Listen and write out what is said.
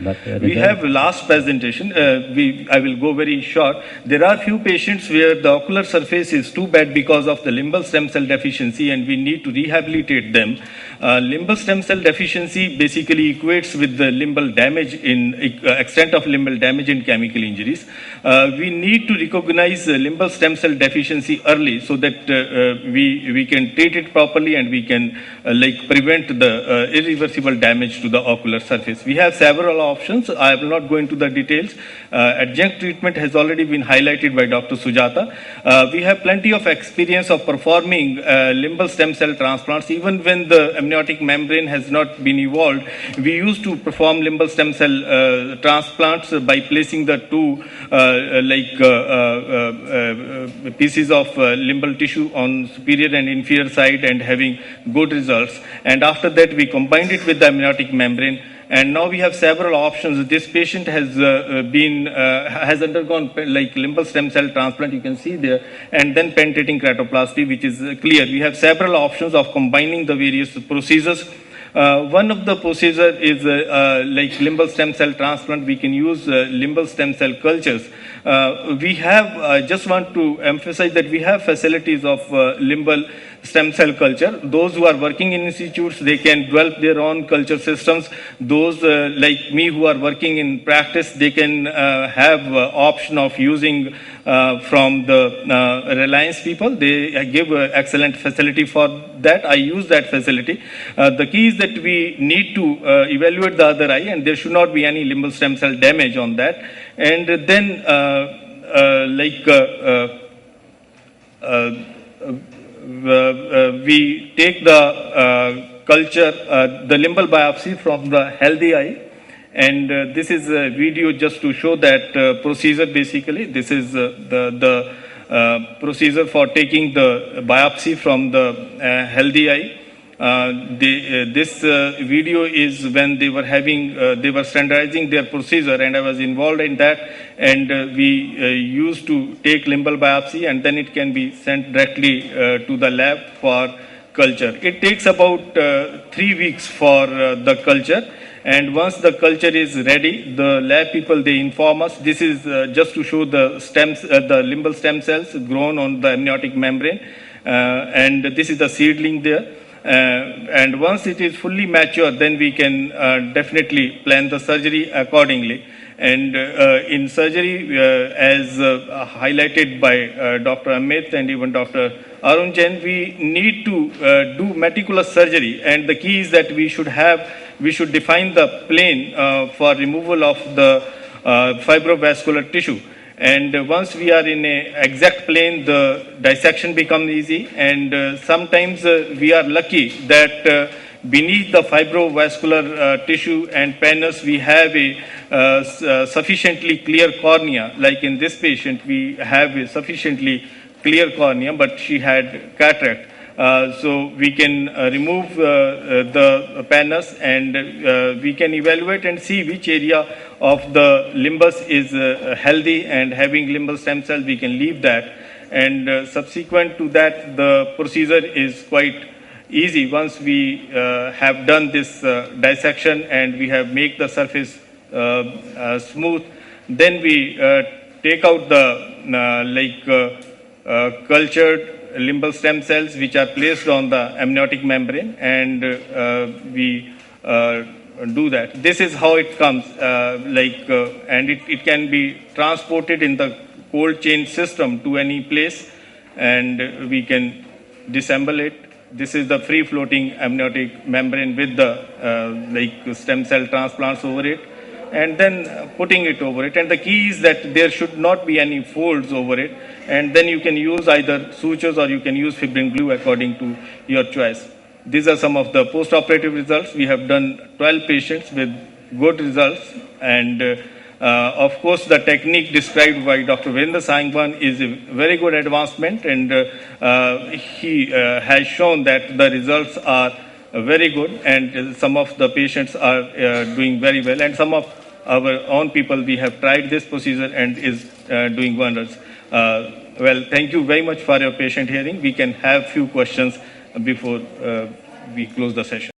But We have last presentation. I will go very short. There are few patients where the ocular surface is too bad because of the limbal stem cell deficiency, and we need to rehabilitate them. Limbal stem cell deficiency basically equates with the limbal damage in extent of limbal damage in chemical injuries. We need to recognize limbal stem cell deficiency early so that we can treat it properly and we can prevent the irreversible damage to the ocular surface. We have several options. I will not go into the details. Adjunct treatment has already been highlighted by Dr. Sujata. We have plenty of experience of performing limbal stem cell transplants. Even when the amniotic membrane has not been evolved, we used to perform limbal stem cell transplants by placing the two pieces of limbal tissue on superior and inferior side and having good results. And after that, we combined it with the amniotic membrane. And now we have several options. This patient has undergone limbal stem cell transplant, you can see there, and then penetrating keratoplasty, which is clear. We have several options of combining the various procedures. One of the procedures is limbal stem cell transplant. We can use limbal stem cell cultures. We have, just want to emphasize that we have facilities of limbal stem cell culture. Those who are working in institutes, they can develop their own culture systems. Those like me who are working in practice, they can have option of using from the Reliance people. They give excellent facility for that. I use that facility. The key is that we need to evaluate the other eye, and there should not be any limbal stem cell damage on that. And then we take the culture, the limbal biopsy from the healthy eye. And this is a video just to show that procedure basically. This is the procedure for taking the biopsy from the healthy eye. This video is when they were standardizing their procedure, and I was involved in that. And we used to take limbal biopsy, and then it can be sent directly to the lab for culture. It takes about 3 weeks for the culture. And once the culture is ready, the lab people, they inform us. This is just to show the stems, the limbal stem cells grown on the amniotic membrane. And this is the seedling there. And once it is fully mature, then we can definitely plan the surgery accordingly. And in surgery, as highlighted by Dr. Amit and even Dr. Arun Jain, we need to do meticulous surgery. And the key is that we should define the plane for removal of the fibrovascular tissue. And once we are in an exact plane, the dissection becomes easy. And sometimes we are lucky that beneath the fibrovascular tissue and pannus, we have a sufficiently clear cornea. Like in this patient, we have a sufficiently clear cornea, but she had cataract. So we can remove the pannus, and we can evaluate and see which area of the limbus is healthy and having limbal stem cells. We can leave that. And subsequent to that, the procedure is quite easy. Once we have done this dissection and we have made the surface smooth, then we take out the cultured limbal stem cells which are placed on the amniotic membrane, and we do that. This is how it comes, and it can be transported in the cold chain system to any place, and we can disassemble it. This is the free floating amniotic membrane with the stem cell transplants over it, and then putting it over it. And the key is that there should not be any folds over it. And then you can use either sutures or you can use fibrin glue according to your choice. These are some of the post-operative results. We have done 12 patients with good results. And of course, the technique described by Dr. Virendra Sangwan is a very good advancement. And he has shown that the results are very good. And some of the patients are doing very well. And some of our own people, we have tried this procedure and is doing wonders. Well, thank you very much for your patient hearing. We can have few questions before we close the session.